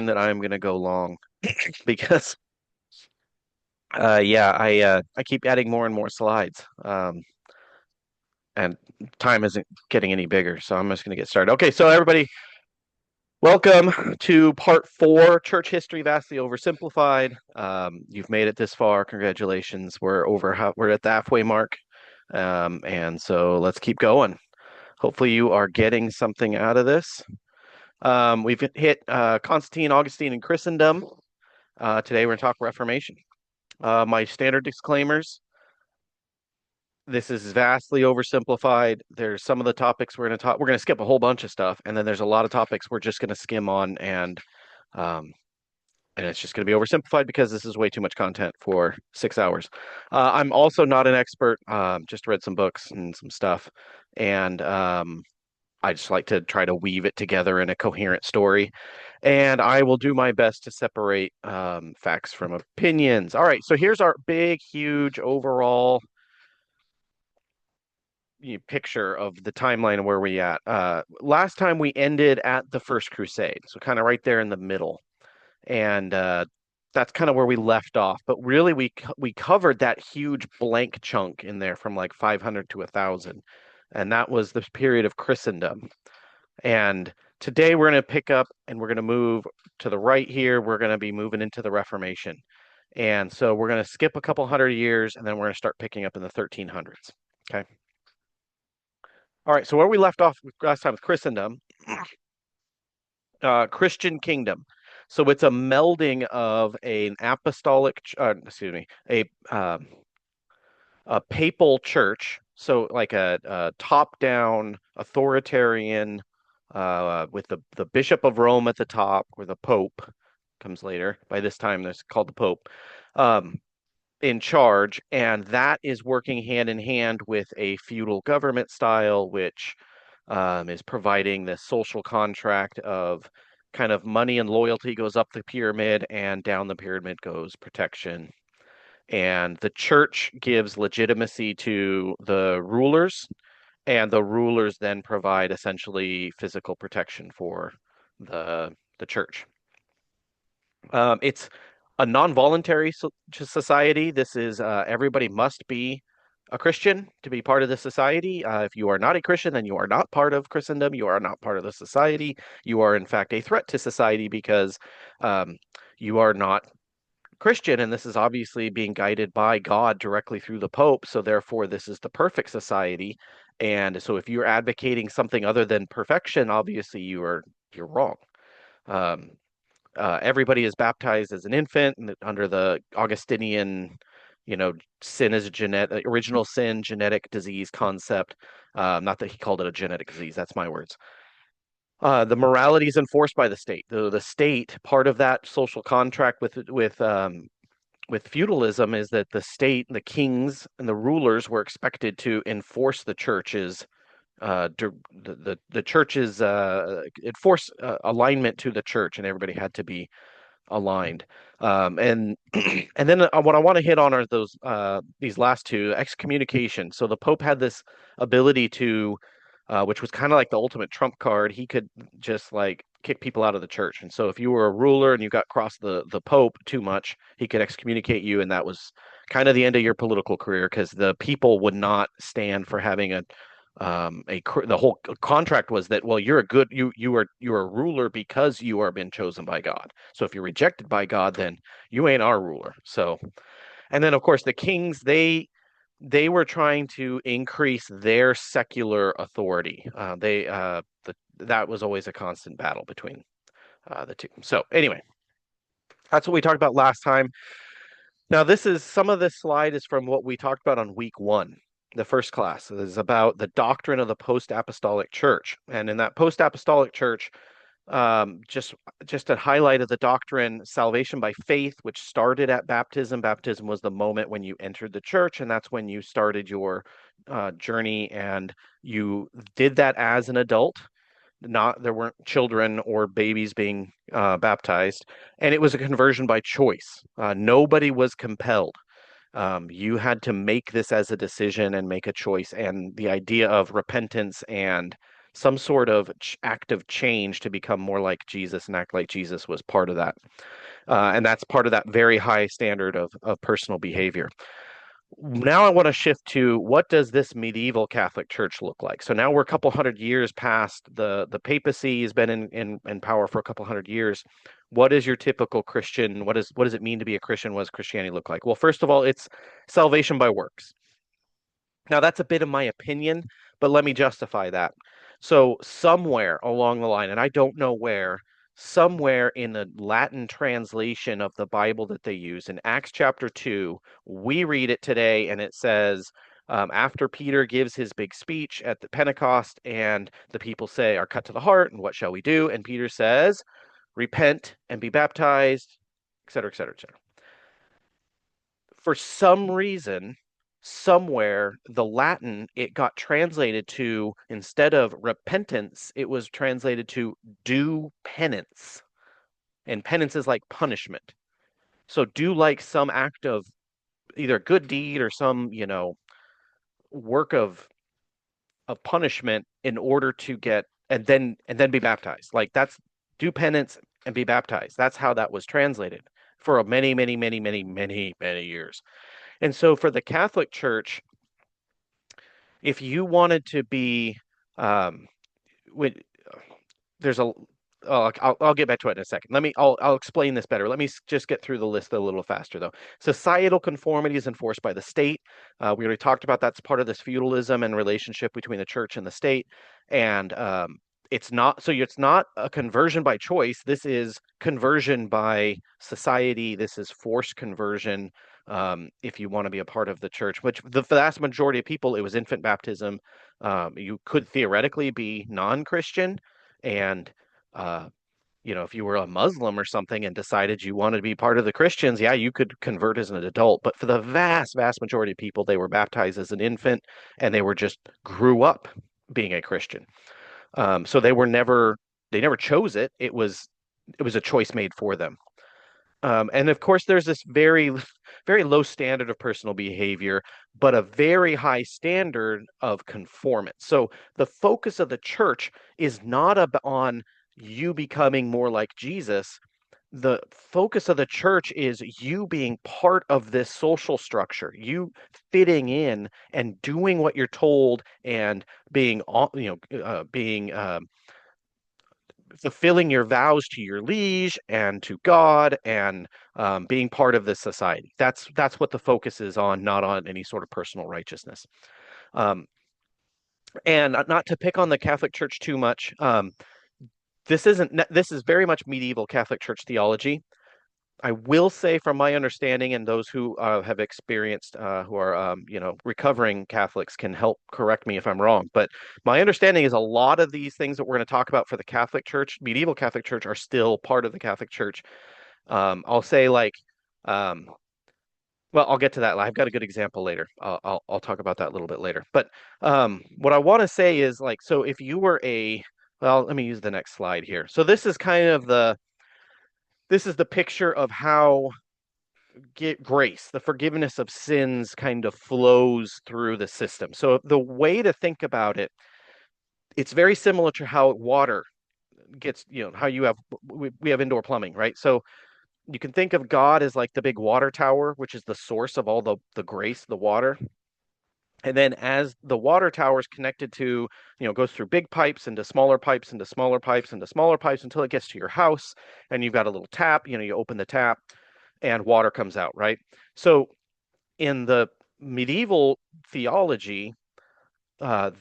warn that I'm going to go long because I keep adding more and more slides. And time isn't getting any bigger, so I'm just going to get started. Okay, so everybody, welcome to part 4, Church History Vastly Oversimplified. You've made it this far. Congratulations. We're at the halfway mark. And so let's keep going. Hopefully you are getting something out of this. We've hit Constantine, Augustine, and Christendom. Today we're going to talk Reformation. My standard disclaimers. This is vastly oversimplified. There's some of the topics we're going to talk. We're going to skip a whole bunch of stuff, and then there's a lot of topics we're just going to skim on, um, and it's just going to be oversimplified because this is way too much content for 6 hours. I'm also not an expert. Just read some books and some stuff, and I just like to try to weave it together in a coherent story. And I will do my best to separate facts from opinions. All right, so here's our big, huge overall picture of the timeline of where we at. Last time we ended at the First Crusade, so kind of right there in the middle, and that's kind of where we left off. But really, we covered that huge blank chunk in there from like 500 to 1000, and that was the period of Christendom. And today we're going to pick up and we're going to move to the right here. We're going to be moving into the Reformation. And so we're going to skip a couple hundred years and then we're going to start picking up in the 1300s. Okay. All right. So where we left off last time with Christendom, Christian kingdom. So it's a melding of an apostolic, a papal church. So like a top-down authoritarian with the Bishop of Rome at the top, or the Pope comes later. By this time, it's called the Pope, in charge, and that is working hand in hand with a feudal government style, which is providing the social contract of kind of money and loyalty goes up the pyramid, and down the pyramid goes protection. And the church gives legitimacy to the rulers, and the rulers then provide essentially physical protection for the church. It's a non-voluntary society. This is everybody must be a Christian to be part of the society. If you are not a Christian, then you are not part of Christendom. You are not part of the society. You are, in fact, a threat to society because you are not Christian, and this is obviously being guided by God directly through the Pope. So therefore, this is the perfect society. And so if you're advocating something other than perfection, obviously you're wrong. Um, Everybody is baptized as an infant under the Augustinian, sin is a original sin, genetic disease concept. Not that he called it a genetic disease, that's my words. The morality is enforced by the state. The state, part of that social contract with feudalism is that the state, the kings, and the rulers were expected to enforce the church's the church's enforce alignment to the church, and everybody had to be aligned. And and then what I want to hit on are these last two, excommunication. So the Pope had this ability to which was kind of like the ultimate trump card. He could just like kick people out of the church. And so if you were a ruler and you got crossed the Pope too much, he could excommunicate you, and that was kind of the end of your political career because the people would not stand for having the whole contract was that, well, you're a ruler because you are been chosen by God. So if you're rejected by God, then you ain't our ruler. So, and then of course the kings, they were trying to increase their secular authority. That was always a constant battle between the two. So anyway, that's what we talked about last time. Now some of this slide is from what we talked about on week 1, the first class. It is about the doctrine of the post-apostolic church. And in that post-apostolic church, just a highlight of the doctrine, salvation by faith, which started at baptism. Baptism was the moment when you entered the church, and that's when you started your journey, and you did that as an adult. There weren't children or babies being baptized, and it was a conversion by choice. Nobody was compelled. You had to make this as a decision and make a choice, and the idea of repentance and some sort of act of change to become more like Jesus and act like Jesus was part of that. And that's part of that very high standard of personal behavior. Now I want to shift to what does this medieval Catholic Church look like? So now we're a couple hundred years past the papacy has been in power for a couple hundred years. What is your typical Christian? What does it mean to be a Christian? What does Christianity look like? Well, first of all, it's salvation by works. Now, that's a bit of my opinion, but let me justify that. So, somewhere along the line, and I don't know where, somewhere in the Latin translation of the Bible that they use in Acts chapter 2, we read it today, and it says, after Peter gives his big speech at the Pentecost, and the people say, are cut to the heart, and what shall we do? And Peter says, repent and be baptized, et cetera, et cetera, et cetera. For some reason, somewhere, the Latin, it got translated to, instead of repentance, it was translated to do penance. And penance is like punishment. So do like some act of either good deed or some, work of punishment in order to get and then be baptized. Like that's do penance and be baptized. That's how that was translated for many, many, many, many, many, many years. And so for the Catholic Church, if you wanted to be, um, with, there's a, oh, I'll get back to it in a second. I'll explain this better. Let me just get through the list a little faster though. Societal conformity is enforced by the state. We already talked about that's part of this feudalism and relationship between the church and the state. And it's not a conversion by choice. This is conversion by society. This is forced conversion. If you want to be a part of the church, which the vast majority of people, it was infant baptism. You could theoretically be non-Christian, and uh, if you were a Muslim or something and decided you wanted to be part of the Christians, yeah, you could convert as an adult. But for the vast, vast majority of people, they were baptized as an infant, and they were just grew up being a Christian. So they never chose it. It was a choice made for them. And of course, there's this very, very low standard of personal behavior, but a very high standard of conformance. So the focus of the church is not on you becoming more like Jesus. The focus of the church is you being part of this social structure, you fitting in and doing what you're told and being fulfilling your vows to your liege and to God and being part of this society. That's what the focus is on, not on any sort of personal righteousness. Um, and not to pick on the Catholic Church too much. This is very much medieval Catholic Church theology. I will say, from my understanding, and those who have experienced, who are, recovering Catholics can help correct me if I'm wrong. But my understanding is a lot of these things that we're going to talk about for the Catholic Church, medieval Catholic Church, are still part of the Catholic Church. I'll say um, well, I'll get to that. I've got a good example later. I'll talk about that a little bit later. But what I want to say is so if you were well, let me use the next slide here. So this is the picture of how get grace, the forgiveness of sins kind of flows through the system. So the way to think about it, it's very similar to how water gets, how we have indoor plumbing, right? So you can think of God as like the big water tower, which is the source of all the grace, the water. And then as the water tower is connected to, goes through big pipes into smaller pipes into smaller pipes into smaller pipes until it gets to your house and you've got a little tap, you open the tap and water comes out, right? So in the medieval theology, uh,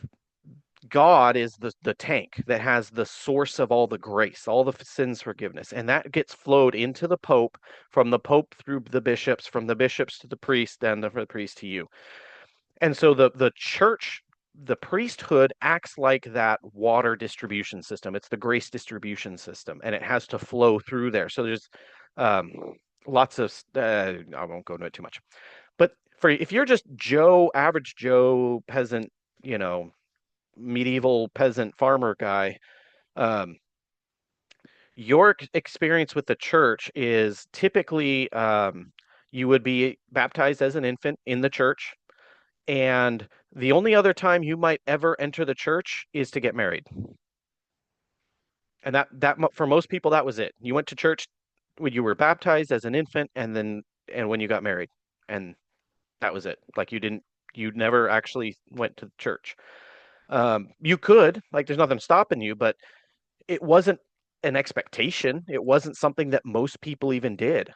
God is the tank that has the source of all the grace, all the sins forgiveness, and that gets flowed into the Pope, from the Pope through the bishops, from the bishops to the priest, and the priest to you. And so the church, the priesthood acts like that water distribution system. It's the grace distribution system, and it has to flow through there. So there's um, lots of I won't go into it too much. But if you're just average Joe peasant, medieval peasant farmer guy, um, your experience with the church is typically you would be baptized as an infant in the church. And the only other time you might ever enter the church is to get married. And that for most people, that was it. You went to church when you were baptized as an infant, and when you got married, and that was it. Like you never actually went to church. You could, like, there's nothing stopping you, but it wasn't an expectation. It wasn't something that most people even did.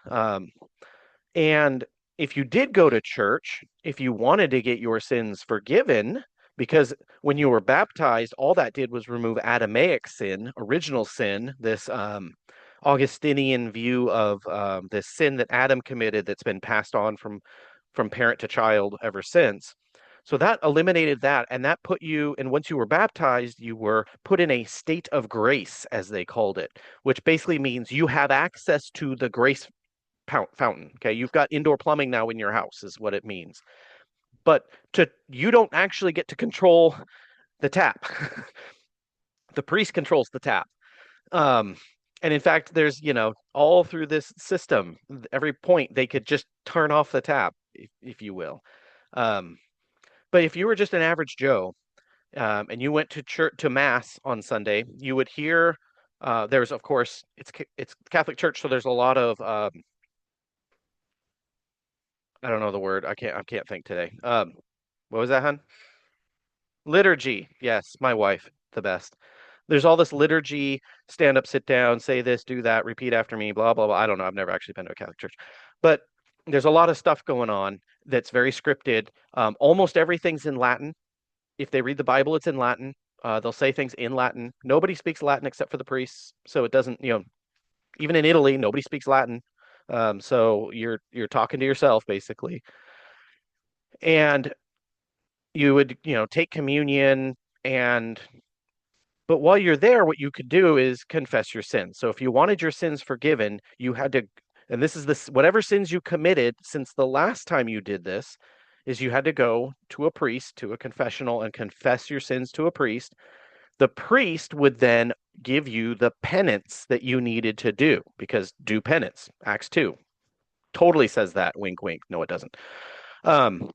And if you did go to church, if you wanted to get your sins forgiven, because when you were baptized, all that did was remove Adamaic sin, original sin, this Augustinian view of this sin that Adam committed that's been passed on from parent to child ever since. So that eliminated that, and that put you, and once you were baptized, you were put in a state of grace, as they called it, which basically means you have access to the grace fountain. Okay, you've got indoor plumbing now in your house, is what it means. But you don't actually get to control the tap. The priest controls the tap. Um, and in fact, there's, all through this system, every point they could just turn off the tap, if you will. Um, but if you were just an average Joe, and you went to church to mass on Sunday, you would hear there's, of course, it's Catholic Church, so there's a lot of I don't know the word. I can't think today. What was that, hun? Liturgy. Yes, my wife, the best. There's all this liturgy, stand up, sit down, say this, do that, repeat after me, blah, blah, blah. I don't know. I've never actually been to a Catholic church. But there's a lot of stuff going on that's very scripted. Almost everything's in Latin. If they read the Bible, it's in Latin. They'll say things in Latin. Nobody speaks Latin except for the priests. So it doesn't, even in Italy, nobody speaks Latin. So you're talking to yourself basically. And you would, take communion, and but while you're there, what you could do is confess your sins. So if you wanted your sins forgiven, you had to, and this is this, whatever sins you committed since the last time you did this, is you had to go to a priest, to a confessional, and confess your sins to a priest. The priest would then give you the penance that you needed to do, because do penance, Acts 2 totally says that. Wink, wink. No, it doesn't. Um,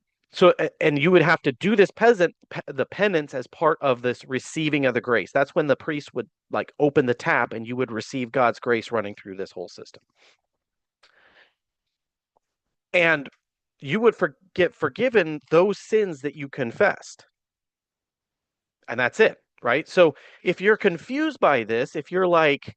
and you would have to do the penance as part of this receiving of the grace. That's when the priest would like open the tap and you would receive God's grace running through this whole system. And you would get forgiven those sins that you confessed. And that's it, right? So if you're confused by this, if you're like,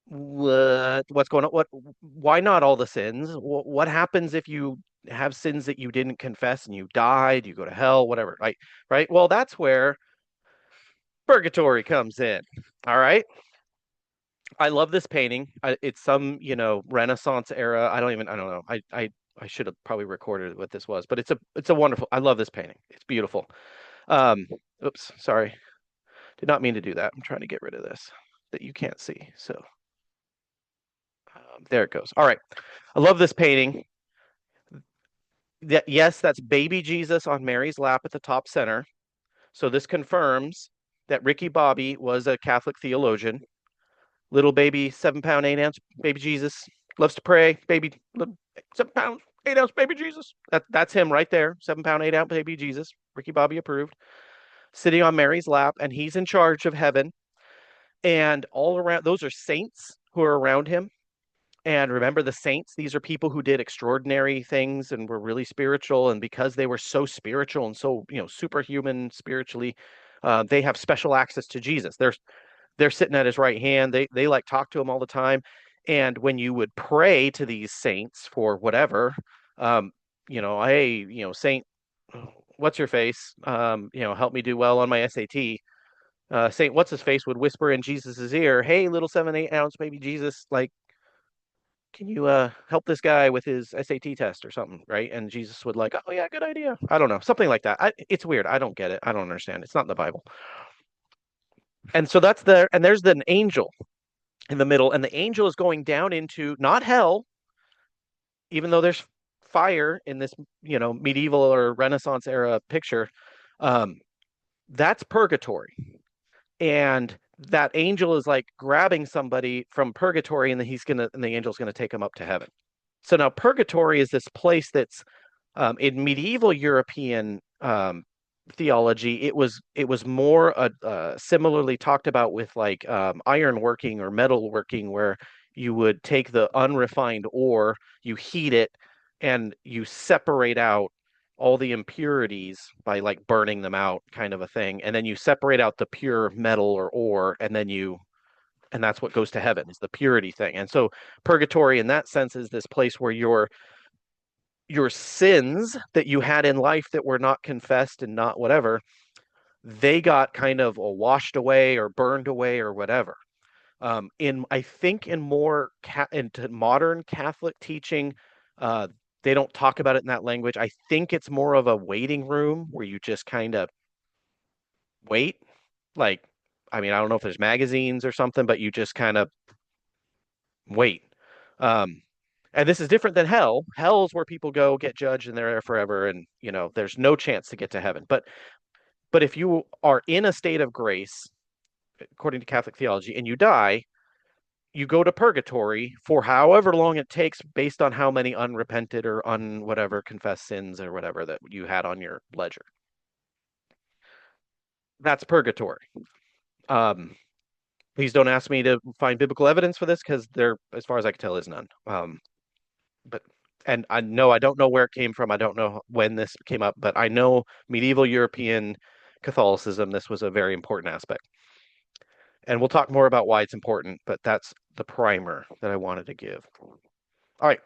what's going on? Why not all the sins? What happens if you have sins that you didn't confess and you died, you go to hell, whatever, right? Right? Well, that's where purgatory comes in. All right. I love this painting. It's some, Renaissance era. I don't know. I should have probably recorded what this was, but it's a wonderful. I love this painting. It's beautiful. Um, oops, sorry. Did not mean to do that. I'm trying to get rid of this that you can't see. So there it goes. All right. I love this painting. Yes, that's baby Jesus on Mary's lap at the top center. So this confirms that Ricky Bobby was a Catholic theologian. Little baby, 7 pound, 8 ounce baby Jesus loves to pray. Baby, 7 pound, 8 ounce baby Jesus. That's him right there. 7 pound, 8 ounce baby Jesus. Ricky Bobby approved. Sitting on Mary's lap, and he's in charge of heaven. And all around, those are saints who are around him. And remember, the saints, these are people who did extraordinary things and were really spiritual. And because they were so spiritual and so, superhuman spiritually, they have special access to Jesus. They're sitting at his right hand. They like talk to him all the time. And when you would pray to these saints for whatever, hey, Saint, what's your face? Help me do well on my SAT. Saint what's his face would whisper in Jesus's ear, "Hey, little 7, 8 ounce baby Jesus, like, can you help this guy with his SAT test or something, right?" And Jesus would like, "Oh yeah, good idea." I don't know, something like that. It's weird. I don't get it. I don't understand. It's not in the Bible. And so that's there, and there's an angel in the middle, and the angel is going down into not hell, even though there's fire in this, medieval or Renaissance era picture. Um, that's purgatory. And that angel is like grabbing somebody from purgatory, and then the angel's gonna take him up to heaven. So now purgatory is this place that's In medieval European theology, it was more similarly talked about with like iron working or metal working, where you would take the unrefined ore, you heat it, and you separate out all the impurities by like burning them out, kind of a thing, and then you separate out the pure metal or ore, and that's what goes to heaven is the purity thing. And so purgatory in that sense is this place where your sins that you had in life that were not confessed and not whatever, they got kind of washed away or burned away or whatever. In I think in more into modern Catholic teaching, uh, they don't talk about it in that language. I think it's more of a waiting room where you just kind of wait. Like, I mean, I don't know if there's magazines or something, but you just kind of wait. Um, and this is different than hell. Hell's where people go get judged and they're there forever, and there's no chance to get to heaven. But if you are in a state of grace, according to Catholic theology, and you die, you go to purgatory for however long it takes, based on how many unrepented or whatever confessed sins or whatever that you had on your ledger. That's purgatory. Um, Please don't ask me to find biblical evidence for this, because there, as far as I can tell, is none. But and I know I don't know where it came from. I don't know when this came up, but I know medieval European Catholicism, this was a very important aspect. And we'll talk more about why it's important, but that's the primer that I wanted to give. All right,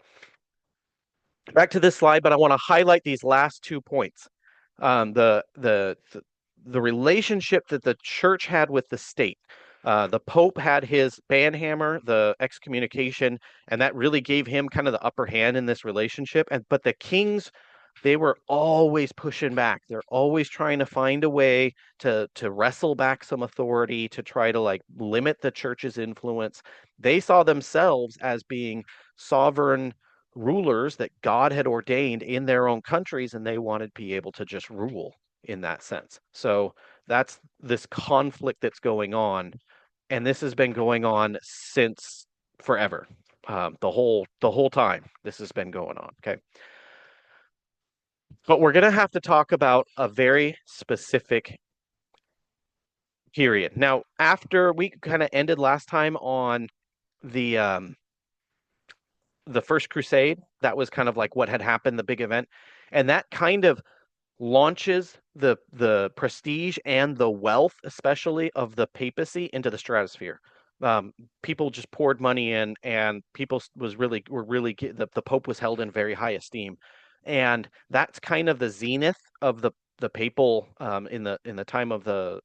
back to this slide, but I want to highlight these last 2 points. The relationship that the church had with the state. The Pope had his banhammer, the excommunication, and that really gave him kind of the upper hand in this relationship. But the kings, they were always pushing back. They're always trying to find a way to wrestle back some authority, to try to like limit the church's influence. They saw themselves as being sovereign rulers that God had ordained in their own countries, and they wanted to be able to just rule in that sense. So that's this conflict that's going on, and this has been going on since forever. The whole time this has been going on. Okay, but we're gonna have to talk about a very specific period. Now, after we kind of ended last time on the um, the First Crusade, that was kind of like what had happened, the big event, and that kind of launches the prestige and the wealth, especially of the papacy, into the stratosphere. People just poured money in, and people the Pope was held in very high esteem, and that's kind of the zenith of the papal in the time of the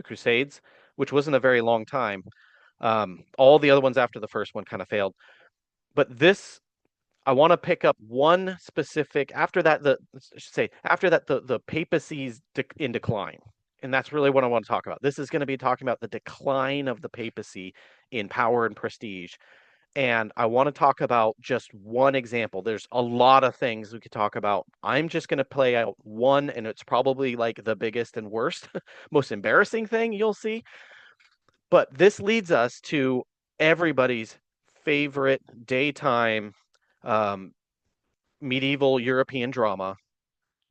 Crusades, which wasn't a very long time. All the other ones after the first one kind of failed, but this I want to pick up one specific after that the papacy's in decline. And that's really what I want to talk about. This is going to be talking about the decline of the papacy in power and prestige. And I want to talk about just one example. There's a lot of things we could talk about. I'm just going to play out one, and it's probably like the biggest and worst, most embarrassing thing you'll see. But this leads us to everybody's favorite daytime um, medieval European drama,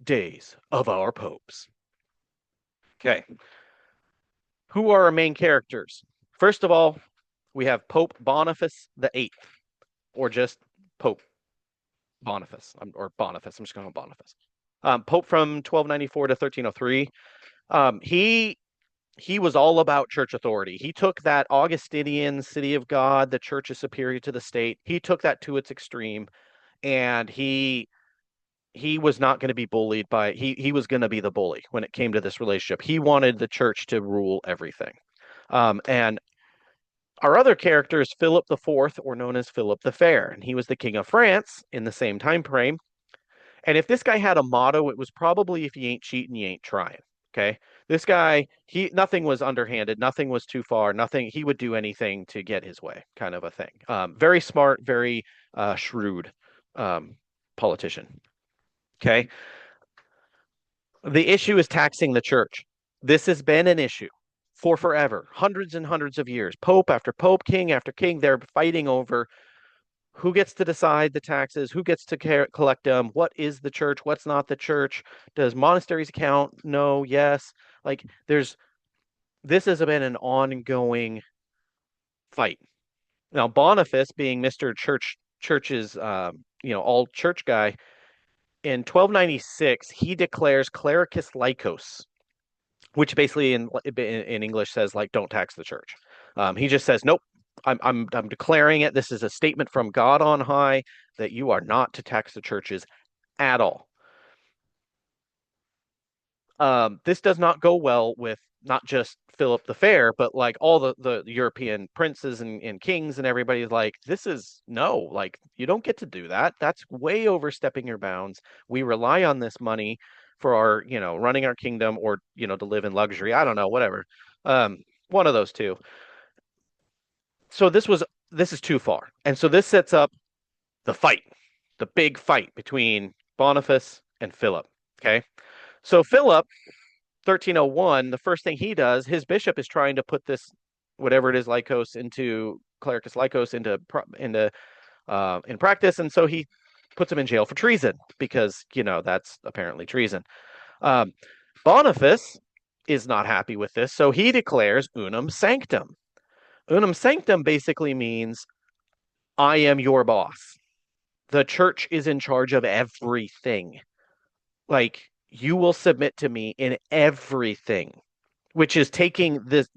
Days of Our Popes. Okay. Who are our main characters? First of all, we have Pope Boniface the Eighth, or just Pope Boniface, or Boniface. I'm just going to Boniface. Pope from 1294 to 1303. He was all about church authority. He took that Augustinian city of God, the church is superior to the state. He took that to its extreme, and he was not going to be bullied by he was going to be the bully when it came to this relationship. He wanted the church to rule everything. And our other character is Philip the Fourth, or known as Philip the Fair, and he was the king of France in the same time frame. And if this guy had a motto, it was probably, if you ain't cheating, you ain't trying. Okay. This guy, nothing was underhanded, nothing was too far, nothing, he would do anything to get his way, kind of a thing. Very smart, very shrewd politician. Okay. The issue is taxing the church. This has been an issue for forever, hundreds and hundreds of years. Pope after pope, king after king, they're fighting over who gets to decide the taxes, who gets to collect them, what is the church, what's not the church, does monasteries count? No, yes. Like this has been an ongoing fight. Now Boniface, being Mr. Church's all church guy, in 1296 he declares clericus laicos, which basically in English says like don't tax the church. He just says nope. I'm declaring it. This is a statement from God on high that you are not to tax the churches at all. This does not go well with not just Philip the Fair, but like all the European princes and kings and everybody's like, this is no, like you don't get to do that. That's way overstepping your bounds. We rely on this money for our, running our kingdom or, to live in luxury. I don't know, whatever. One of those two. So this is too far. And so this sets up the fight, the big fight between Boniface and Philip. Okay. So Philip 1301, the first thing he does, his bishop is trying to put this, whatever it is, Lycos into Clericus Lycos into in practice, and so he puts him in jail for treason because that's apparently treason. Um, Boniface is not happy with this, so he declares unum sanctum. Unum sanctum basically means I am your boss. The church is in charge of everything. Like you will submit to me in everything, which is taking this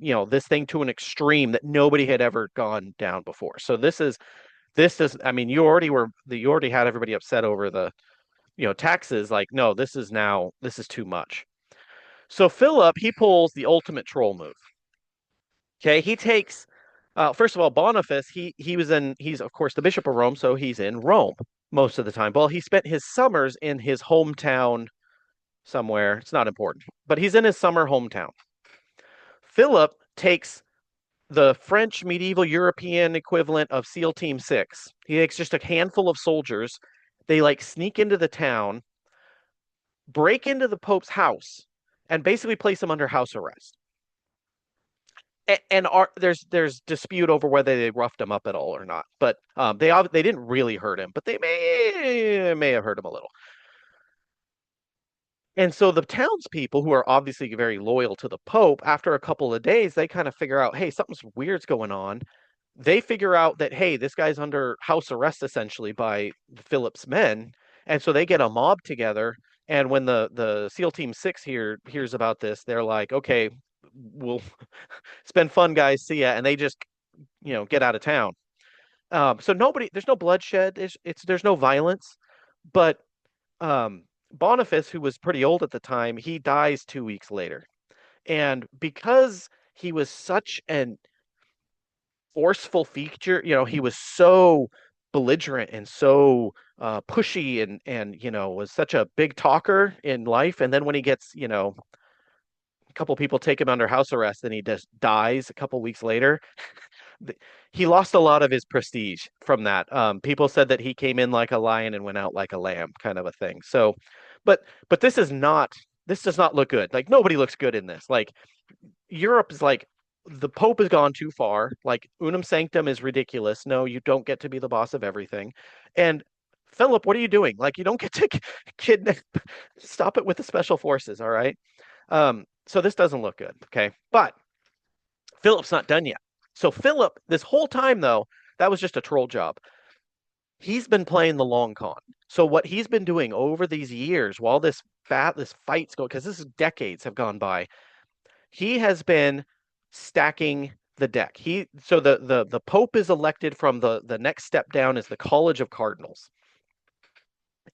thing to an extreme that nobody had ever gone down before. So I mean, you already had everybody upset over the, taxes. Like, no, this is too much. So Philip, he pulls the ultimate troll move. Okay, he takes first of all, Boniface, he's of course the Bishop of Rome, so he's in Rome most of the time. Well, he spent his summers in his hometown somewhere. It's not important, but he's in his summer hometown. Philip takes the French medieval European equivalent of SEAL Team 6. He takes just a handful of soldiers. They like sneak into the town, break into the Pope's house, and basically place him under house arrest. And there's dispute over whether they roughed him up at all or not. But they didn't really hurt him, but they may have hurt him a little. And so the townspeople, who are obviously very loyal to the Pope, after a couple of days, they kind of figure out, hey, something's weird's going on. They figure out that, hey, this guy's under house arrest essentially by Philip's men. And so they get a mob together. And when the SEAL Team 6 hears about this, they're like, okay, we'll it's been fun, guys. See ya. And they just, get out of town. So there's no bloodshed. There's no violence. But um, Boniface, who was pretty old at the time, he dies 2 weeks later. And because he was such an forceful feature, he was so belligerent and so pushy and was such a big talker in life. And then when he gets, a couple people take him under house arrest and he just dies a couple weeks later. He lost a lot of his prestige from that. People said that he came in like a lion and went out like a lamb, kind of a thing. So, but this does not look good. Like nobody looks good in this. Like Europe is like the Pope has gone too far. Like unum sanctum is ridiculous. No, you don't get to be the boss of everything. And Philip, what are you doing? Like you don't get to kidnap. Stop it with the special forces. All right. So this doesn't look good. Okay, but Philip's not done yet. So Philip, this whole time though, that was just a troll job. He's been playing the long con. So what he's been doing over these years, while this fight's going, because this is decades have gone by, he has been stacking the deck. The Pope is elected from the next step down is the College of Cardinals,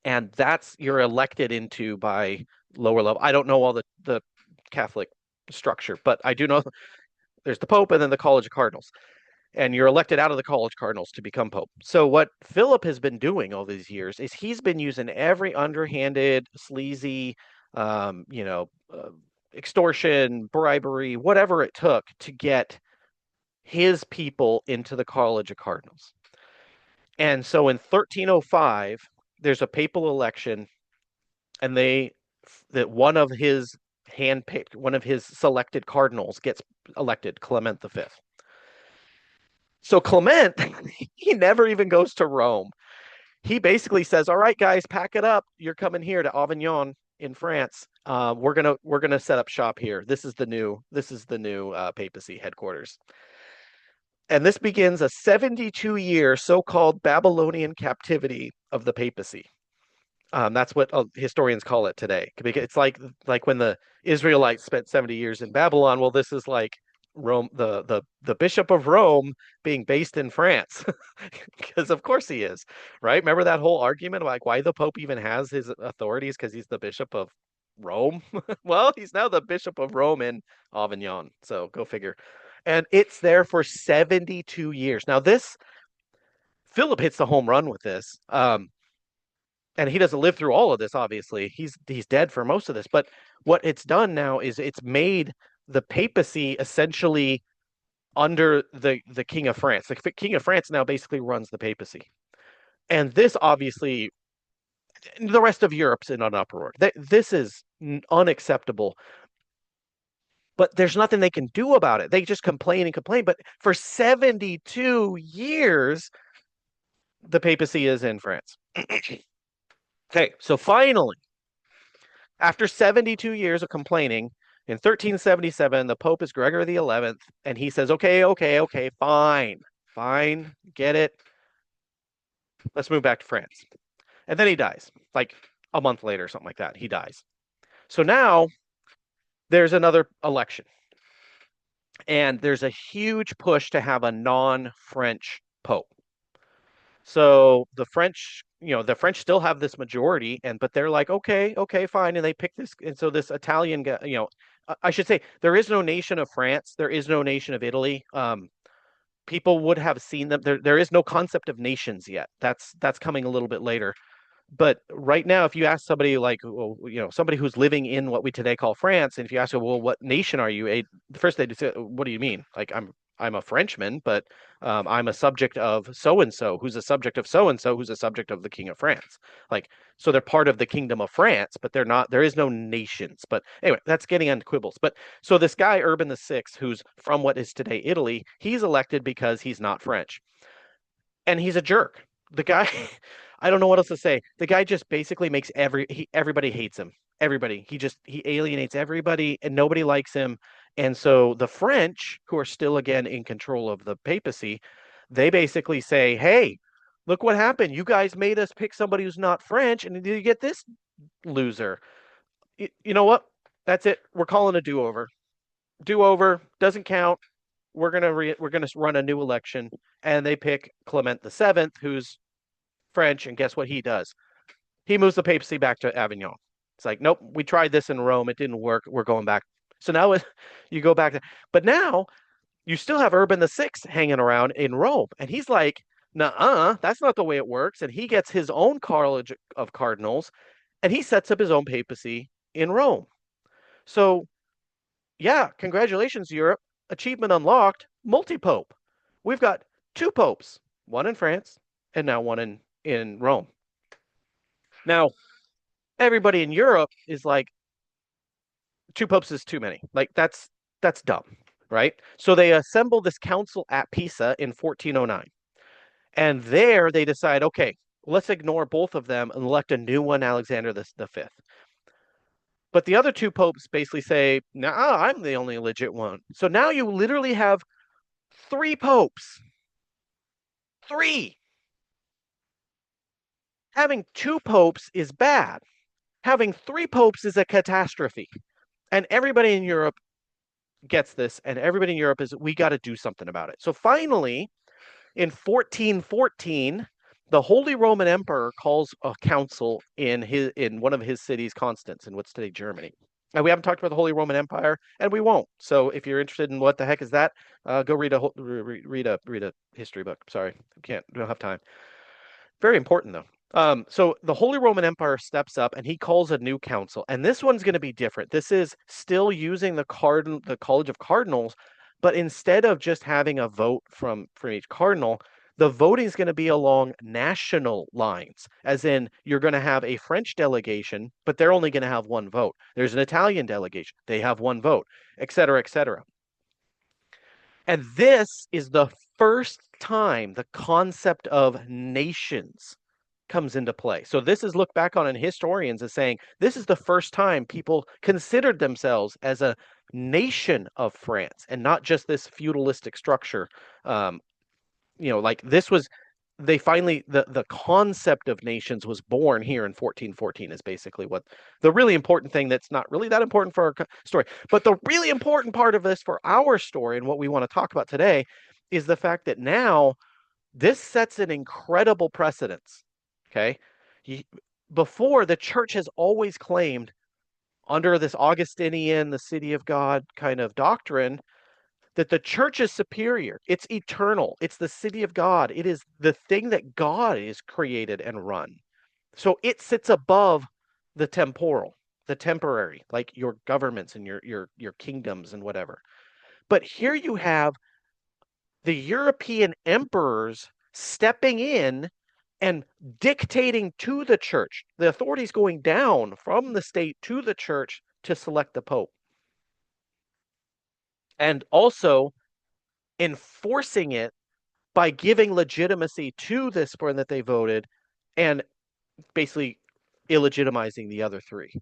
and you're elected into by lower level. I don't know all the Catholic structure, but I do know there's the Pope and then the College of Cardinals. And you're elected out of the College Cardinals to become Pope. So what Philip has been doing all these years is he's been using every underhanded, sleazy, extortion, bribery, whatever it took to get his people into the College of Cardinals. And so in 1305, there's a papal election, and one of his handpicked, one of his selected cardinals gets elected, Clement V. So Clement, he never even goes to Rome. He basically says, "All right, guys, pack it up. You're coming here to Avignon in France. We're gonna set up shop here. This is the new papacy headquarters." And this begins a 72-year so-called Babylonian captivity of the papacy. That's what historians call it today. It's like when the Israelites spent 70 years in Babylon. Well, this is like Rome, the Bishop of Rome being based in France, because of course he is, right? Remember that whole argument like why the Pope even has his authorities because he's the Bishop of Rome? Well, he's now the Bishop of Rome in Avignon. So go figure. And it's there for 72 years. Now this Philip hits the home run with this. And he doesn't live through all of this, obviously. He's dead for most of this. But what it's done now is it's made the papacy essentially under the King of France. The King of France now basically runs the papacy. And this obviously, the rest of Europe's in an uproar. This is unacceptable. But there's nothing they can do about it. They just complain and complain. But for 72 years, the papacy is in France. Okay, so finally, after 72 years of complaining, in 1377, the Pope is Gregory the 11th, and he says, "Okay, okay, okay, fine, fine, get it. Let's move back to France." And then he dies, like a month later, something like that. He dies. So now there's another election, and there's a huge push to have a non-French Pope. So the French still have this majority, but they're like, okay, okay, fine, and they pick this, and so this Italian guy, I should say there is no nation of France, there is no nation of Italy. People would have seen them. There is no concept of nations yet. That's coming a little bit later. But right now, if you ask somebody like, well, somebody who's living in what we today call France, and if you ask them, well, what nation are you? The first they'd say, what do you mean? Like, I'm a Frenchman, but I'm a subject of so and so, who's a subject of so and so, who's a subject of the King of France. Like, so they're part of the Kingdom of France, but they're not. There is no nations. But anyway, that's getting into quibbles. But so this guy Urban the Sixth, who's from what is today Italy, he's elected because he's not French, and he's a jerk. The guy, I don't know what else to say. The guy just basically makes everybody hates him. Everybody. He alienates everybody and nobody likes him. And so the French, who are still again in control of the papacy, they basically say, "Hey, look what happened. You guys made us pick somebody who's not French, and you get this loser. You know what? That's it. We're calling a do-over. Do-over doesn't count. We're gonna run a new election." And they pick Clement the Seventh, who's French, and guess what he does? He moves the papacy back to Avignon. It's like, nope, we tried this in Rome, it didn't work. We're going back. So now you go back to, but now you still have Urban the Sixth hanging around in Rome, and he's like, "Nuh-uh, that's not the way it works." And he gets his own college of cardinals, and he sets up his own papacy in Rome. So yeah, congratulations, Europe. Achievement unlocked, multi-pope. We've got two popes, one in France and now one in Rome. Now, everybody in Europe is like, two popes is too many. Like that's dumb, right? So they assemble this council at Pisa in 1409. And there they decide, okay, let's ignore both of them and elect a new one, Alexander the Fifth. But the other two popes basically say, "Nah, I'm the only legit one." So now you literally have three popes. Three. Having two popes is bad. Having three popes is a catastrophe. And everybody in Europe gets this, and everybody in Europe is, we got to do something about it. So finally, in 1414, the Holy Roman Emperor calls a council in one of his cities, Constance, in what's today Germany. And we haven't talked about the Holy Roman Empire, and we won't. So if you're interested in what the heck is that, go read a history book. Sorry, we don't have time. Very important though. So the Holy Roman Empire steps up and he calls a new council. And this one's going to be different. This is still using the College of Cardinals, but instead of just having a vote from each cardinal, the voting is going to be along national lines, as in you're going to have a French delegation, but they're only going to have one vote. There's an Italian delegation, they have one vote, et cetera, et cetera. And this is the first time the concept of nations comes into play. So this is looked back on in historians as saying this is the first time people considered themselves as a nation of France and not just this feudalistic structure. Um, like this was they finally the concept of nations was born here in 1414 is basically what the really important thing that's not really that important for our story. But the really important part of this for our story and what we want to talk about today is the fact that now this sets an incredible precedence. Okay. Before, the church has always claimed, under this Augustinian, the city of God kind of doctrine, that the church is superior. It's eternal. It's the city of God. It is the thing that God is created and run. So it sits above the temporal, the temporary, like your governments and your kingdoms and whatever. But here you have the European emperors stepping in and dictating to the church, the authorities going down from the state to the church to select the pope, and also enforcing it by giving legitimacy to this one that they voted and basically illegitimizing the other three.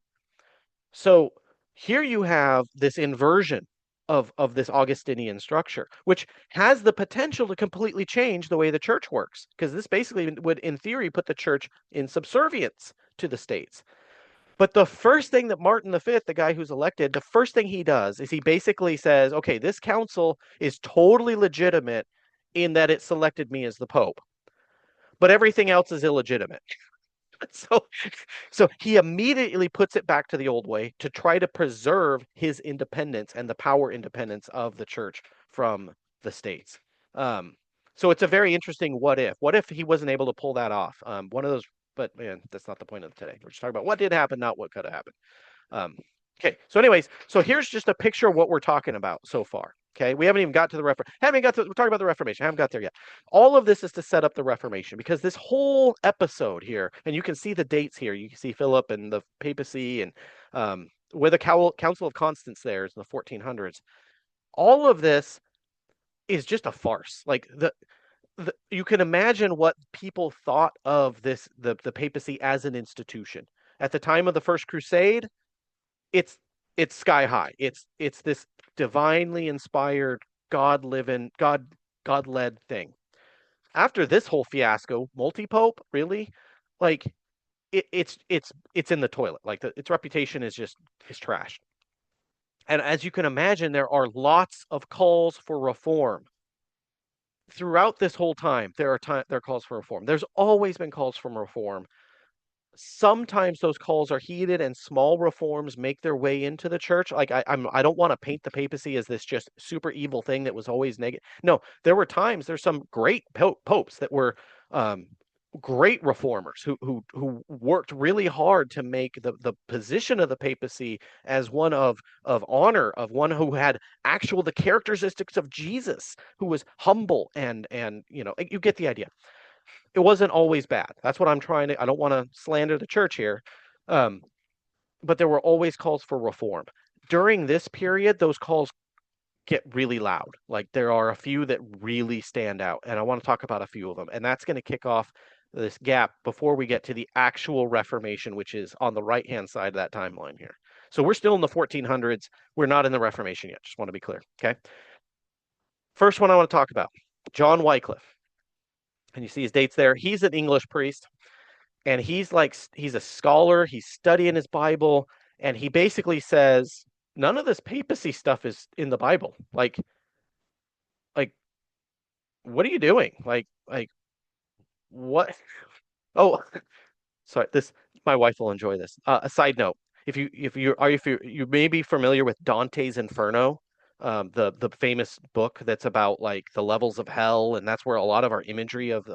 So here you have this inversion of this Augustinian structure, which has the potential to completely change the way the church works, because this basically would, in theory, put the church in subservience to the states. But the first thing that Martin V, the guy who's elected, the first thing he does is he basically says, okay, this council is totally legitimate in that it selected me as the Pope, but everything else is illegitimate. So, so he immediately puts it back to the old way to try to preserve his independence and the power independence of the church from the states. Um, so it's a very interesting what if. What if he wasn't able to pull that off? One of those, but man, that's not the point of today. We're just talking about what did happen, not what could have happened. Um, okay, so anyways, so here's just a picture of what we're talking about so far. Okay, we haven't even got to the we're talking about the Reformation. I haven't got there yet. All of this is to set up the Reformation, because this whole episode here, and you can see the dates here. You can see Philip and the Papacy, and where the Council of Constance there is in the 1400s. All of this is just a farce. Like you can imagine what people thought of the Papacy as an institution at the time of the First Crusade. It's sky high. It's this divinely inspired, God led thing. After this whole fiasco, multi-pope, really, like it's in the toilet. Like its reputation is trash. And as you can imagine, there are lots of calls for reform throughout this whole time. There are calls for reform. There's always been calls for reform. Sometimes those calls are heeded and small reforms make their way into the church. Like I don't want to paint the papacy as this just super evil thing that was always negative. No, there were times, there's some great popes that were great reformers who worked really hard to make the position of the papacy as one of honor, of one who had the characteristics of Jesus, who was humble and you get the idea. It wasn't always bad. That's what I don't want to slander the church here. But there were always calls for reform. During this period, those calls get really loud. Like there are a few that really stand out, and I want to talk about a few of them. And that's going to kick off this gap before we get to the actual Reformation, which is on the right-hand side of that timeline here. So we're still in the 1400s. We're not in the Reformation yet. Just want to be clear. Okay. First one I want to talk about, John Wycliffe. And you see his dates there. He's an English priest, and he's a scholar. He's studying his Bible, and he basically says none of this papacy stuff is in the Bible. Like what are you doing? Like what? Oh, sorry. My wife will enjoy this. A side note: if you may be familiar with Dante's Inferno, the famous book that's about like the levels of hell, and that's where a lot of our imagery of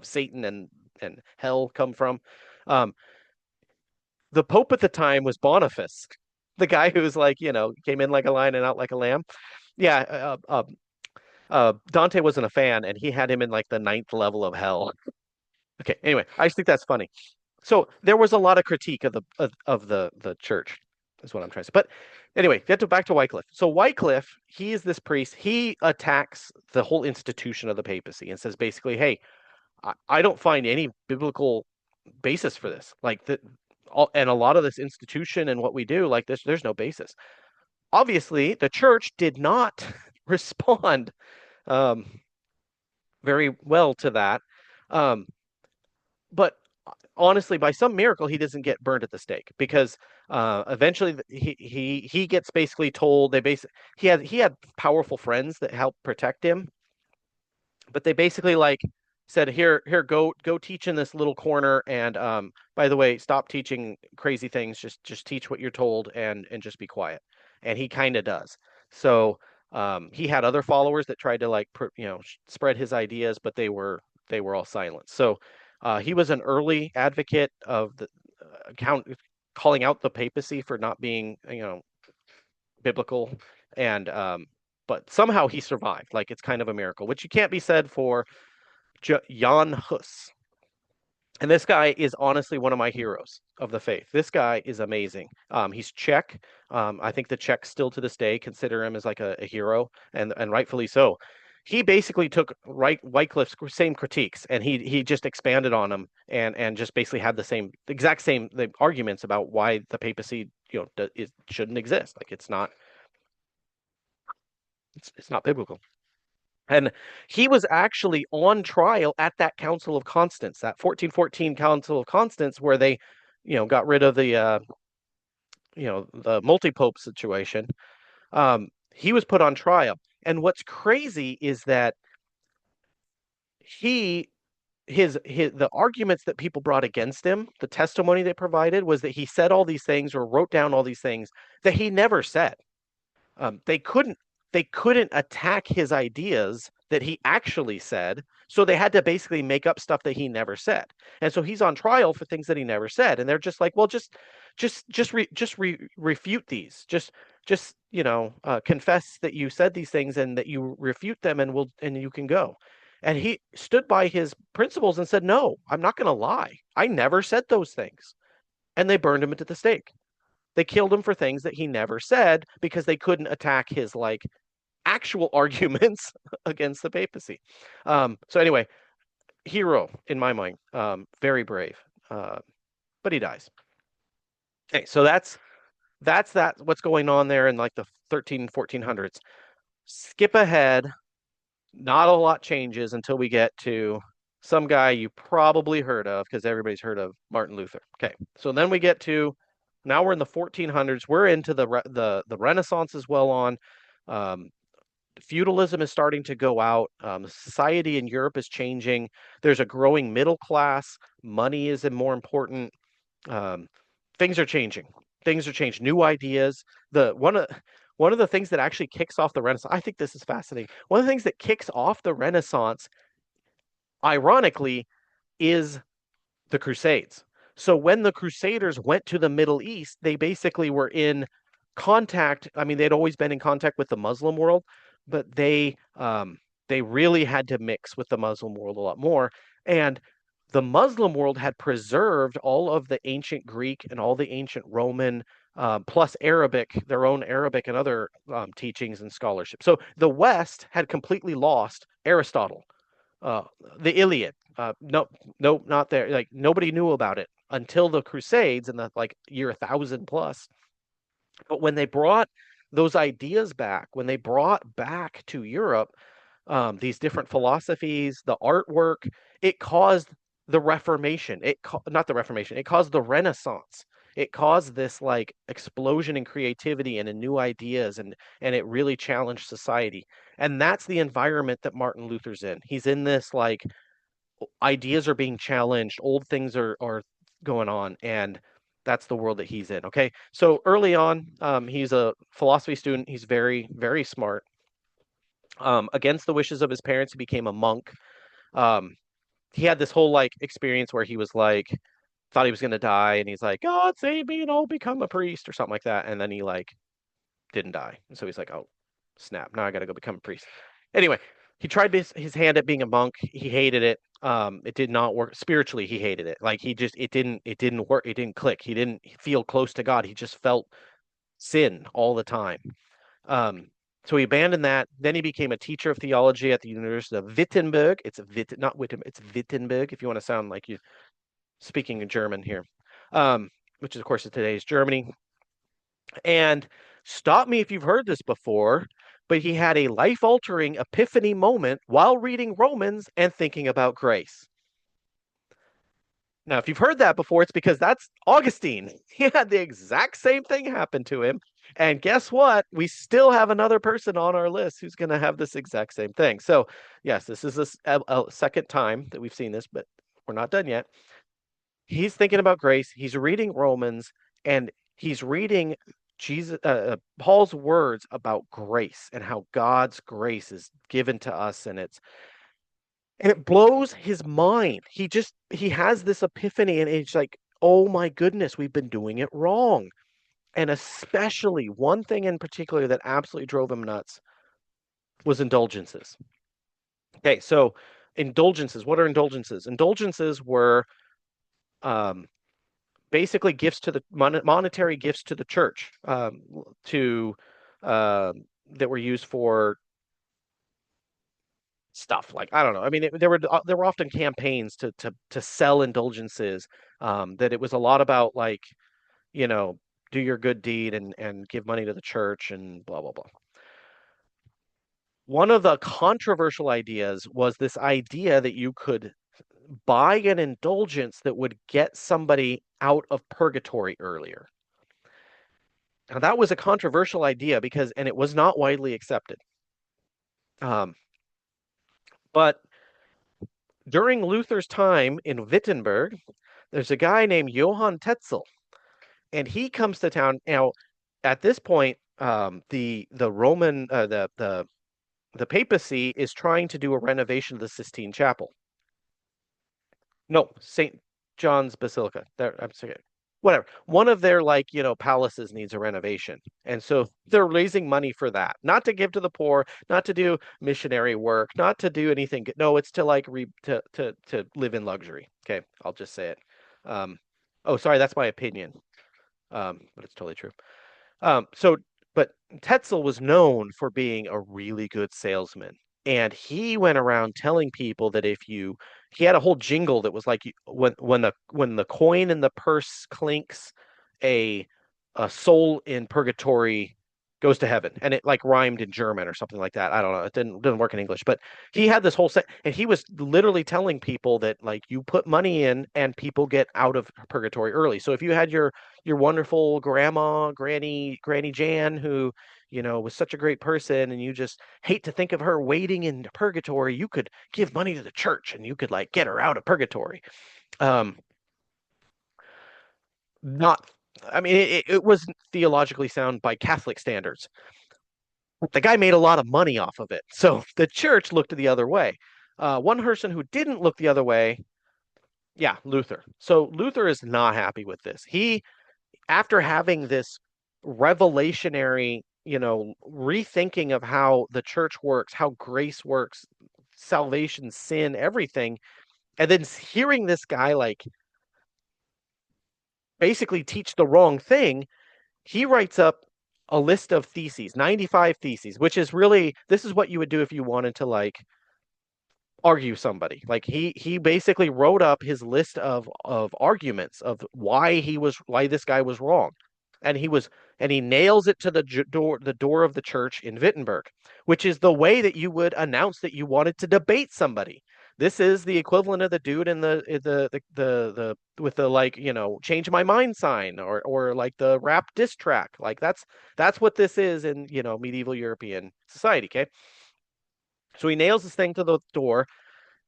Satan and hell come from. Um, the Pope at the time was Boniface, the guy who's like came in like a lion and out like a lamb. Yeah, Dante wasn't a fan, and he had him in like the ninth level of hell. Okay, anyway, I just think that's funny. So there was a lot of critique of the church. is what I'm trying to say. But anyway, back to Wycliffe. So Wycliffe, he is this priest. He attacks the whole institution of the papacy and says basically, hey, I don't find any biblical basis for this. Like and a lot of this institution and what we do, like this, there's no basis. Obviously, the church did not respond um, very well to that. Um, but honestly, by some miracle, he doesn't get burned at the stake because eventually he gets basically told he had powerful friends that helped protect him, but they basically like said here go teach in this little corner, and by the way, stop teaching crazy things, just teach what you're told and just be quiet. And he kind of does. So he had other followers that tried to like spread his ideas, but they were all silenced. So he was an early advocate of the account calling out the papacy for not being biblical, and but somehow he survived. Like it's kind of a miracle, which you can't be said for Jan Hus. And this guy is honestly one of my heroes of the faith. This guy is amazing. He's Czech. I think the Czechs still to this day consider him as like a hero, and rightfully so. He basically took Wycliffe's same critiques and he just expanded on them and just basically had the exact same the arguments about why the papacy it shouldn't exist. Like it's not biblical. And he was actually on trial at that Council of Constance, that 1414 Council of Constance, where they, got rid of the multi-pope situation. He was put on trial. And what's crazy is that he, the arguments that people brought against him, the testimony they provided was that he said all these things or wrote down all these things that he never said. They couldn't attack his ideas that he actually said, so they had to basically make up stuff that he never said. And so he's on trial for things that he never said, and they're just like, well, refute these, confess that you said these things and that you refute them, and you can go. And he stood by his principles and said, no, I'm not going to lie. I never said those things. And they burned him at the stake. They killed him for things that he never said because they couldn't attack his like actual arguments against the papacy. So anyway, hero in my mind, very brave, but he dies. Okay, so that's what's going on there in like the 1400s. Skip ahead, not a lot changes until we get to some guy you probably heard of because everybody's heard of Martin Luther. Okay, so then we get to now we're in the 1400s. We're into the Renaissance as well on. Feudalism is starting to go out. Society in Europe is changing. There's a growing middle class. Money is more important. Um, things are changing. Things are changing. New ideas. One of the things that actually kicks off the Renaissance. I think this is fascinating. One of the things that kicks off the Renaissance, ironically, is the Crusades. So when the Crusaders went to the Middle East, they basically were in contact. I mean, they'd always been in contact with the Muslim world, but they really had to mix with the Muslim world a lot more. And the Muslim world had preserved all of the ancient Greek and all the ancient Roman, plus Arabic, their own Arabic and other teachings and scholarship. So the West had completely lost Aristotle, uh, the Iliad. No, not there. Like nobody knew about it until the Crusades in the like year 1000 plus. But when they brought those ideas back, when they brought back to Europe these different philosophies, the artwork, it caused the Reformation. Not the Reformation. It caused the Renaissance. It caused this like explosion in creativity and in new ideas, and it really challenged society. And that's the environment that Martin Luther's in. He's in this like ideas are being challenged, old things are going on, and that's the world that he's in. Okay, so early on, he's a philosophy student. He's very, very smart. Against the wishes of his parents, he became a monk. Um, he had this whole like experience where he was like thought he was gonna die, and he's like, "God save me, and I'll become a priest" or something like that, and then he like didn't die, and so he's like, "Oh, snap! Now I got to go become a priest." Anyway, he tried his hand at being a monk. He hated it. It did not work spiritually. He hated it. Like it didn't work. It didn't click. He didn't feel close to God. He just felt sin all the time. Um, so he abandoned that. Then he became a teacher of theology at the University of Wittenberg. It's a not Wittenberg, it's Wittenberg, if you want to sound like you speaking in German here, which is, of course, today's Germany. And stop me if you've heard this before, but he had a life-altering epiphany moment while reading Romans and thinking about grace. Now, if you've heard that before, it's because that's Augustine. He had the exact same thing happen to him. And guess what? We still have another person on our list who's going to have this exact same thing. So, yes, this is a second time that we've seen this, but we're not done yet. He's thinking about grace. He's reading Romans, and he's reading Paul's words about grace and how God's grace is given to us, and it blows his mind. He has this epiphany, and it's like, oh my goodness, we've been doing it wrong. And especially one thing in particular that absolutely drove him nuts was indulgences. Okay, so indulgences. What are indulgences? Indulgences were um, basically gifts to the monetary gifts to the church, to that were used for stuff like, I don't know. I mean, there were often campaigns to sell indulgences. That it was a lot about, like, you know, do your good deed and give money to the church and blah blah blah. One of the controversial ideas was this idea that you could buy an indulgence that would get somebody out of purgatory earlier. Now, that was a controversial idea and it was not widely accepted. Um, but during Luther's time in Wittenberg, there's a guy named Johann Tetzel, and he comes to town. Now, at this point, the Roman the papacy is trying to do a renovation of the Sistine Chapel. No, St. John's Basilica. There, I'm sorry. Whatever. One of their, like, palaces needs a renovation. And so they're raising money for that. Not to give to the poor, not to do missionary work, not to do anything. No, it's to like to live in luxury. Okay, I'll just say it. Um, oh, sorry, that's my opinion. But it's totally true. So, but Tetzel was known for being a really good salesman. And he went around telling people that he had a whole jingle that was like, when the coin in the purse clinks, a a soul in purgatory goes to heaven, and it like rhymed in German or something like that. I don't know. It didn't work in English, but he had this whole set, and he was literally telling people that, like, you put money in and people get out of purgatory early. So if you had your wonderful grandma, Granny Jan, who, was such a great person, and you just hate to think of her waiting in purgatory, you could give money to the church and you could, like, get her out of purgatory. Um, not, I mean, it was theologically sound by Catholic standards. The guy made a lot of money off of it. So the church looked the other way. One person who didn't look the other way, yeah, Luther. So Luther is not happy with this. After having this revelationary, rethinking of how the church works, how grace works, salvation, sin, everything, and then hearing this guy, like, basically teach the wrong thing, he writes up a list of theses, 95 theses, which is really, this is what you would do if you wanted to, like, argue somebody. Like, he basically wrote up his list of arguments of why this guy was wrong. And he nails it to the door of the church in Wittenberg, which is the way that you would announce that you wanted to debate somebody. This is the equivalent of the dude in the with the, like, change my mind sign, or like the rap diss track. Like, that's what this is in, medieval European society. Okay. So he nails this thing to the door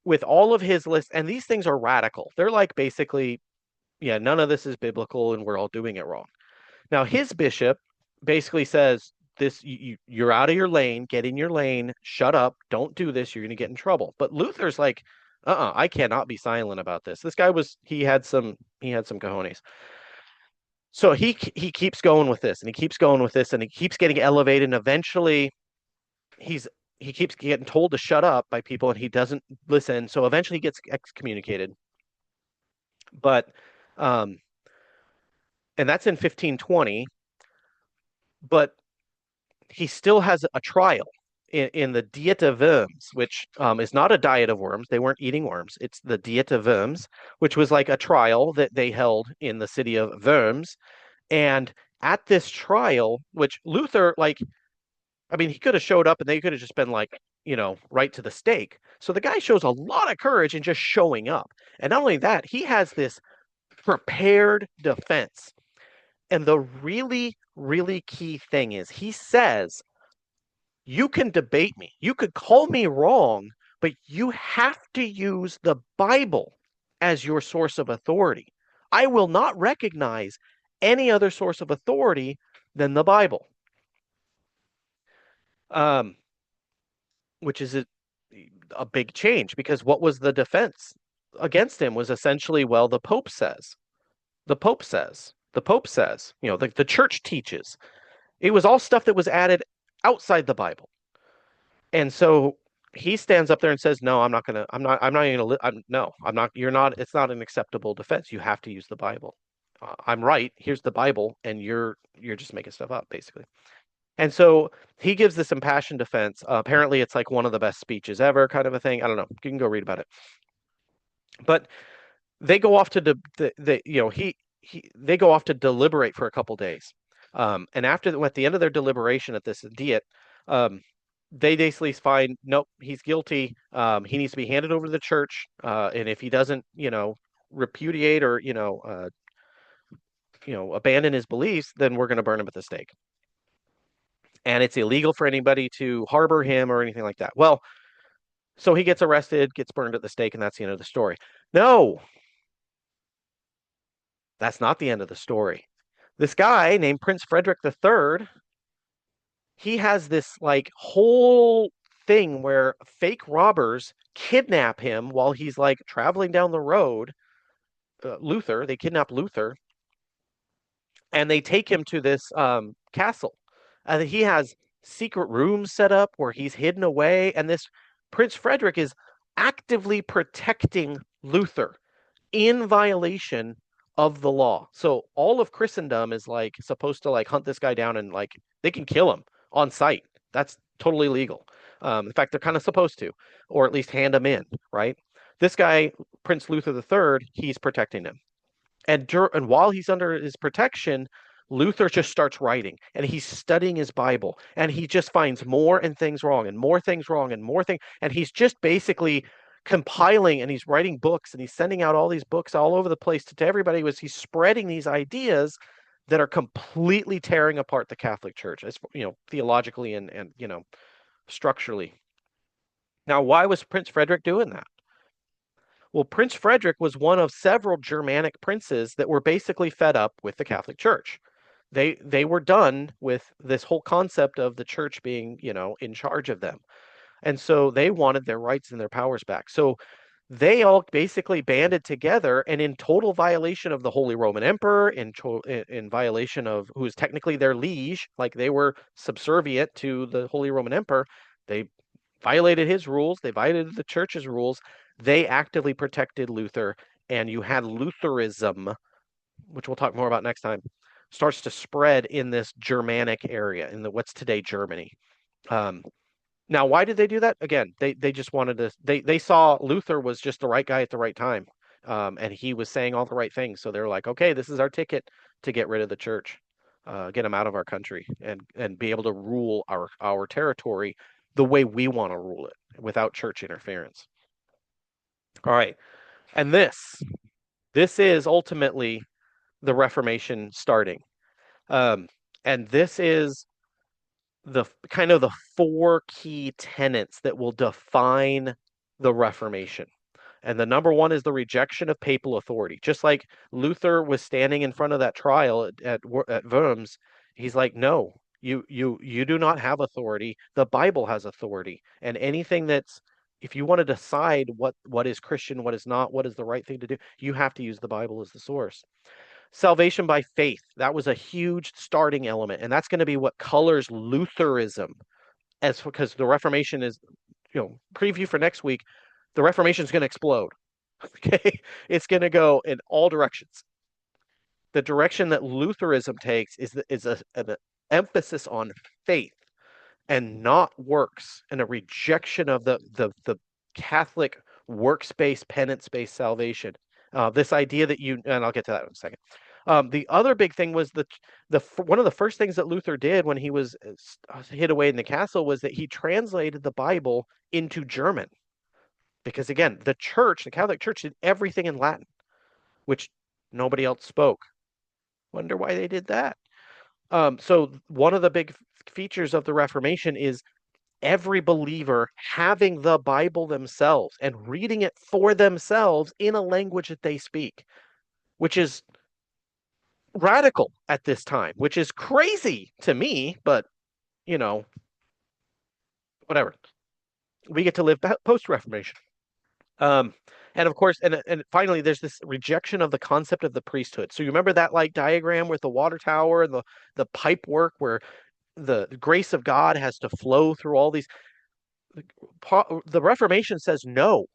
with all of his lists, and these things are radical. They're like, basically, yeah, none of this is biblical and we're all doing it wrong. Now, his bishop basically says, this, you're out of your lane, get in your lane, shut up, don't do this, you're going to get in trouble. But Luther's like, I cannot be silent about this. This guy he had some cojones. So he keeps going with this, and he keeps going with this, and he keeps getting elevated, and eventually he's he keeps getting told to shut up by people, and he doesn't listen. So eventually he gets excommunicated. But and that's in 1520. but he still has a trial in the Diet of Worms, which is not a diet of worms. They weren't eating worms. It's the Diet of Worms, which was like a trial that they held in the city of Worms. And at this trial, which Luther, like, I mean, he could have showed up and they could have just been like, right to the stake. So the guy shows a lot of courage in just showing up. And not only that, he has this prepared defense. And the really, really key thing is he says, you can debate me, you could call me wrong, but you have to use the Bible as your source of authority. I will not recognize any other source of authority than the Bible. Um, which is a big change because what was the defense against him was essentially, well, the Pope says, the Pope says, the Pope says, the church teaches. It was all stuff that was added outside the Bible. And so he stands up there and says, "No, I'm not even gonna, no, I'm not, you're not, it's not an acceptable defense. You have to use the Bible. I'm right. Here's the Bible, and you're just making stuff up, basically." And so he gives this impassioned defense. Apparently, it's like one of the best speeches ever, kind of a thing. I don't know. You can go read about it. But they go off to they go off to deliberate for a couple days. And at the end of their deliberation at this diet, um, they basically find, nope, he's guilty. He needs to be handed over to the church. And if he doesn't, repudiate or abandon his beliefs, then we're going to burn him at the stake. And it's illegal for anybody to harbor him or anything like that. Well, so he gets arrested, gets burned at the stake, and that's the end of the story. No, that's not the end of the story. This guy named Prince Frederick III, he has this like whole thing where fake robbers kidnap him while he's like traveling down the road. They kidnap Luther, and they take him to this castle. And he has secret rooms set up where he's hidden away. And this Prince Frederick is actively protecting Luther in violation of the law. So all of Christendom is like supposed to like hunt this guy down and like they can kill him on sight. That's totally legal. In fact, they're kind of supposed to, or at least hand him in, right? This guy, Prince Luther III, he's protecting him. And while he's under his protection, Luther just starts writing and he's studying his Bible and he just finds more and things wrong and more things wrong and more things. And he's just basically compiling and he's writing books and he's sending out all these books all over the place to everybody. He's spreading these ideas that are completely tearing apart the Catholic Church, as theologically and structurally. Now, why was Prince Frederick doing that? Well, Prince Frederick was one of several Germanic princes that were basically fed up with the Catholic Church. They were done with this whole concept of the church being, in charge of them. And so they wanted their rights and their powers back. So they all basically banded together and in total violation of the Holy Roman Emperor, in violation of who is technically their liege, like they were subservient to the Holy Roman Emperor. They violated his rules, they violated the church's rules, they actively protected Luther, and you had Lutheranism, which we'll talk more about next time, starts to spread in this Germanic area, in what's today Germany. Now, why did they do that? Again, they just wanted to. They saw Luther was just the right guy at the right time, and he was saying all the right things. So they're like, okay, this is our ticket to get rid of the church, get him out of our country, and be able to rule our territory the way we want to rule it without church interference. All right, and this is ultimately the Reformation starting, and this is the kind of the four key tenets that will define the Reformation. And the number one is the rejection of papal authority. Just like Luther was standing in front of that trial at Worms, he's like, no, you do not have authority. The Bible has authority. And anything that's, if you want to decide what is Christian, what is not, what is the right thing to do, you have to use the Bible as the source. Salvation by faith, that was a huge starting element, and that's going to be what colors Lutheranism, as because the Reformation is, preview for next week, the Reformation is going to explode. Okay, it's going to go in all directions. The direction that Lutheranism takes is emphasis on faith and not works, and a rejection of the Catholic works-based, penance-based salvation. This idea that and I'll get to that in a second. The other big thing was one of the first things that Luther did when he was hid away in the castle was that he translated the Bible into German. Because again, the Catholic Church did everything in Latin, which nobody else spoke. Wonder why they did that. So one of the big features of the Reformation is every believer having the Bible themselves and reading it for themselves in a language that they speak, which is radical at this time, which is crazy to me, but you know, whatever. We get to live post-Reformation. Um, and of course, and finally, there's this rejection of the concept of the priesthood. So you remember that like diagram with the water tower and the pipe work where the grace of God has to flow through all these. The Reformation says no.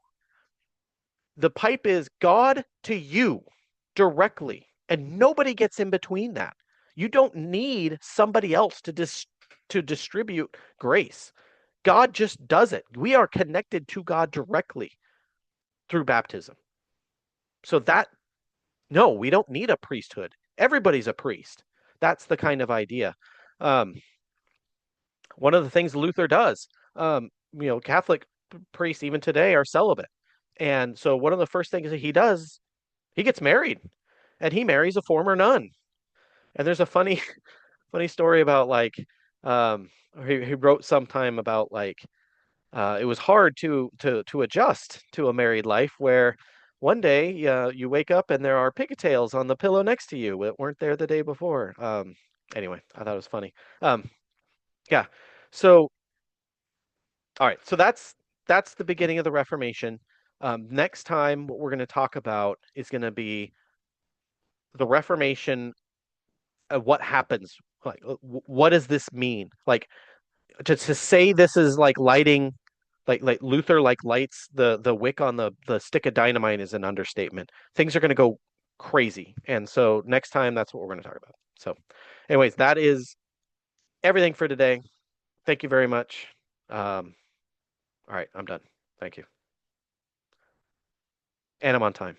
The pipe is God to you directly, and nobody gets in between that. You don't need somebody else to distribute grace. God just does it. We are connected to God directly through baptism. So no, we don't need a priesthood. Everybody's a priest. That's the kind of idea. Um, one of the things Luther does, Catholic priests even today are celibate. And so one of the first things that he does, he gets married and he marries a former nun. And there's a funny story about like, um, he wrote sometime about like, it was hard to adjust to a married life where one day you wake up and there are pigtails on the pillow next to you that weren't there the day before. Anyway, I thought it was funny. Um, yeah. So, all right. So that's the beginning of the Reformation. Next time, what we're going to talk about is going to be the Reformation. What happens? Like, what does this mean? Like, to say this is like lighting, like Luther like lights the wick on the stick of dynamite is an understatement. Things are going to go crazy, and so next time that's what we're going to talk about. So, anyways, that is everything for today. Thank you very much. All right, I'm done. Thank you, and I'm on time.